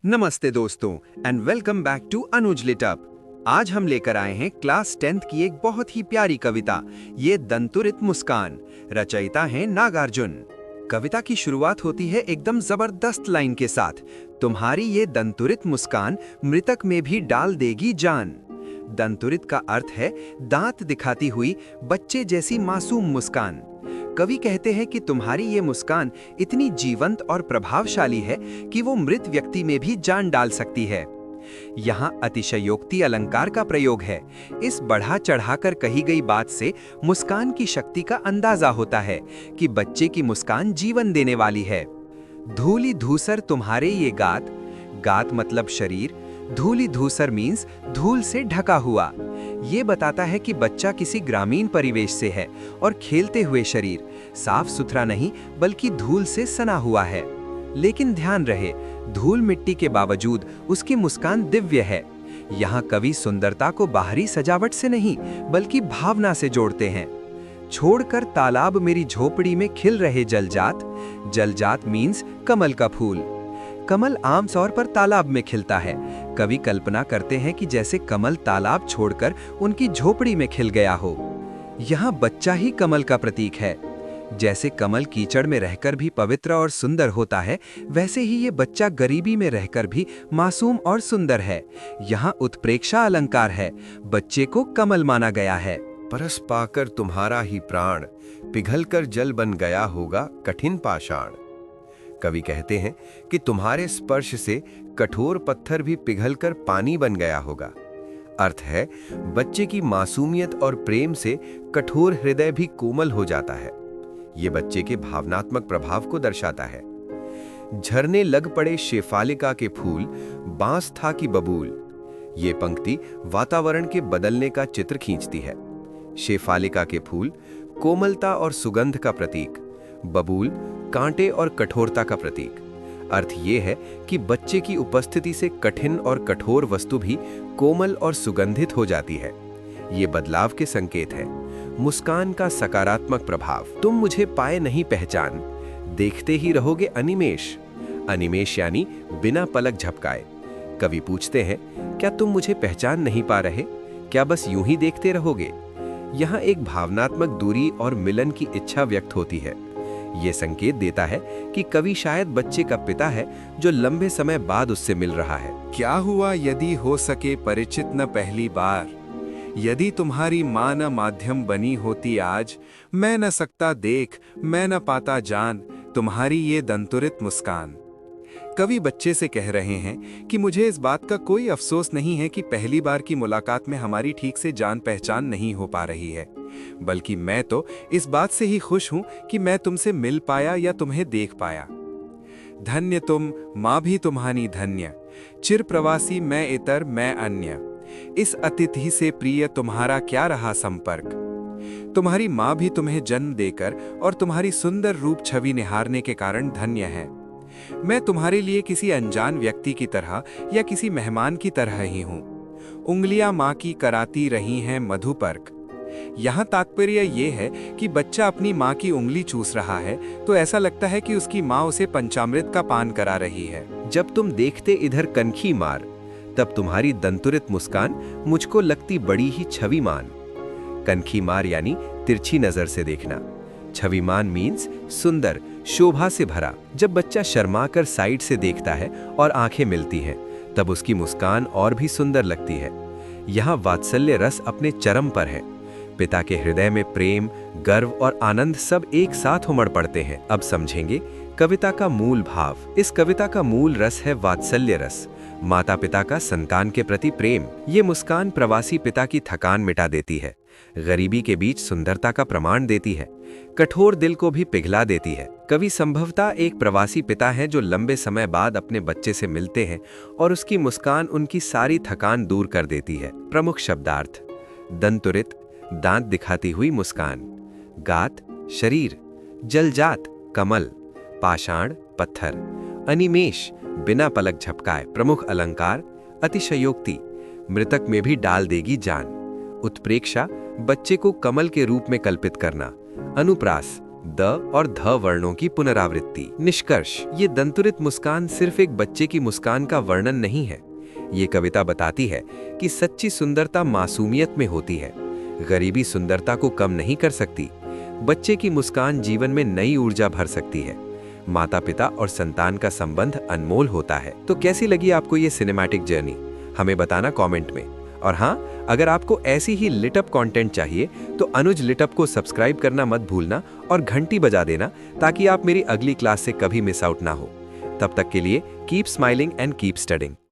नमस्ते दोस्तों and welcome back to Anuj lit up. आज हम लेकर आए हैं क्लास 10th की एक बहुत ही प्यारी कविता, ये दंतुरित मुस्कान। रचयिता हैं नागार्जुन। कविता की शुरुआत होती है एकदम जबरदस्त लाइन के साथ, तुम्हारी ये दंतुरित मुस्कान मृतक में भी डाल देगी जान। दंतुरित का अर्थ है दांत दिखाती हुई बच्चे जैसी मासूम मुस्कान। कवि कहते हैं कि तुम्हारी ये मुस्कान इतनी जीवंत और प्रभावशाली है कि वो मृत व्यक्ति में भी जान डाल सकती है। यहाँ अतिशयोक्ति अलंकार का प्रयोग है। इस बढ़ा चढ़ाकर कही गई बात से मुस्कान की शक्ति का अंदाजा होता है कि बच्चे की मुस्कान जीवन देने वाली है। धूली धूसर तुम्हारे ये गात, गात मतलब शरीर, धूली धूसर मीन्स धूल से ढका हुआ। ये बताता है कि बच्चा किसी ग्रामीण परिवेश से है और खेलते हुए शरीर साफ सुथरा नहीं बल्कि धूल से सना हुआ है। लेकिन ध्यान रहे, धूल मिट्टी के बावजूद उसकी मुस्कान दिव्य है। यहाँ कवि सुंदरता को बाहरी सजावट से नहीं बल्कि भावना से जोड़ते हैं। छोड़कर तालाब मेरी झोपड़ी में खिल रहे जलजात, जलजात मीन्स कमल का फूल। कमल आम तौर पर तालाब में खिलता है। कवि कल्पना करते हैं कि जैसे कमल तालाब छोड़कर उनकी झोपड़ी में खिल गया हो। यहाँ बच्चा ही कमल का प्रतीक है। जैसे कमल कीचड़ में रहकर भी पवित्र और सुंदर होता है, वैसे ही ये बच्चा गरीबी में रहकर भी मासूम और सुंदर है। यहाँ उत्प्रेक्षा अलंकार है, बच्चे को कमल माना गया है। परस पाकर तुम्हारा ही प्राण, पिघलकर जल बन गया होगा कठिन पाषाण। कवि कहते हैं कि तुम्हारे स्पर्श से कठोर पत्थर भी पिघलकर पानी बन गया होगा। अर्थ है, बच्चे की मासूमियत और प्रेम से कठोर हृदय भी कोमल हो जाता है। ये बच्चे के भावनात्मक प्रभाव को दर्शाता है। झरने लग पड़े शेफालिका के फूल, बांस था कि बबूल। ये पंक्ति वातावरण के बदलने का चित्र खींचती है। शेफालिका के फूल कोमलता और सुगंध का प्रतीक, बबूल कांटे और कठोरता का प्रतीक। अर्थ ये है कि बच्चे की उपस्थिति से कठिन और कठोर वस्तु भी कोमल और सुगंधित हो जाती है। ये बदलाव के संकेत है। मुस्कान का सकारात्मक प्रभाव, तुम मुझे पाए नहीं पहचान, देखते ही रहोगे अनिमेष। अनिमेष यानी बिना पलक झपकाए। कवि पूछते हैं, क्या तुम मुझे पहचान नहीं पा रहे? क्या बस यूं ही देखते रहोगे? यहाँ एक भावनात्मक दूरी और मिलन की इच्छा व्यक्त होती है। ये संकेत देता है कि कवि शायद बच्चे का पिता है जो लंबे समय बाद उससे मिल रहा है। क्या हुआ यदि हो सके परिचित न पहली बार, यदि तुम्हारी माँ न माध्यम बनी होती आज, मैं न सकता देख, मैं न पाता जान, तुम्हारी ये दंतुरित मुस्कान। कवि बच्चे से कह रहे हैं कि मुझे इस बात का कोई अफसोस नहीं है कि पहली बार की मुलाकात में हमारी ठीक से जान पहचान नहीं हो पा रही है, बल्कि मैं तो इस बात से ही खुश हूं कि मैं तुमसे मिल पाया या तुम्हें देख पाया। धन्य तुम, माँ भी तुम्हारी धन्य, चिर प्रवासी मैं इतर मैं अन्य, इस अतिथि से प्रिय तुम्हारा क्या रहा संपर्क। तुम्हारी माँ भी तुम्हें जन्म देकर और तुम्हारी सुंदर रूप छवि निहारने के कारण धन्य है। मैं तुम्हारे लिए किसी अनजान व्यक्ति की तरह या किसी मेहमान की तरह ही हूं। उंगलियां माँ की कराती रही हैं मधुपर्क। यहाँ तात्पर्य ये है कि बच्चा अपनी माँ की उंगली चूस रहा है तो ऐसा लगता है कि उसकी माँ उसे पंचामृत का पान करा रही है। जब तुम देखते इधर कनखी मार, तब तुम्हारी दंतुरित मुस्कान मुझको लगती बड़ी ही छविमान। कनखी मार यानी तिरछी नजर से देखना। छविमान मीन्स सुंदर, शोभा से भरा। जब बच्चा शर्मा कर साइड से देखता है और आंखें मिलती हैं, तब उसकी मुस्कान और भी सुंदर लगती है। यहाँ वात्सल्य रस अपने चरम पर है। पिता के हृदय में प्रेम, गर्व और आनंद सब एक साथ उमड़ पड़ते हैं। अब समझेंगे कविता का मूल भाव। इस कविता का मूल रस है वात्सल्य रस, माता पिता का संतान के प्रति प्रेम। ये मुस्कान प्रवासी पिता की थकान मिटा देती है, गरीबी के बीच सुंदरता का प्रमाण देती है, कठोर दिल को भी पिघला देती है। कवि संभवतः एक प्रवासी पिता हैं जो लंबे समय बाद अपने बच्चे से मिलते हैं और उसकी मुस्कान उनकी सारी थकान दूर कर देती है। प्रमुख शब्दार्थ: दंतुरित दांत दिखाती हुई मुस्कान, गात शरीर, जलजात कमल, पाषाण पत्थर, अनिमेष बिना पलक झपकाए। प्रमुख अलंकार: अतिशयोक्ति मृतक में भी डाल देगी जान, उत्प्रेक्षा बच्चे को कमल के रूप में कल्पित करना, अनुप्रास द और ध वर्णों की पुनरावृत्ति। निष्कर्ष, ये दंतुरित मुस्कान सिर्फ एक बच्चे की मुस्कान का वर्णन नहीं है। ये कविता बताती है कि सच्ची सुंदरता मासूमियत में होती है। गरीबी सुंदरता को कम नहीं कर सकती। बच्चे की मुस्कान जीवन में नई ऊर्जा भर सकती है। माता पिता और संतान का संबंध अनमोल होता है। तो कैसी लगी आपको ये सिनेमैटिक जर्नी? हमें बताना कमेंट में। और हाँ, अगर आपको ऐसी ही लिटअप कंटेंट चाहिए तो अनुज लिटअप को सब्सक्राइब करना मत भूलना और घंटी बजा देना, ताकि आप मेरी अगली क्लास से कभी मिस आउट ना हो। तब तक के लिए keep smiling and keep studying.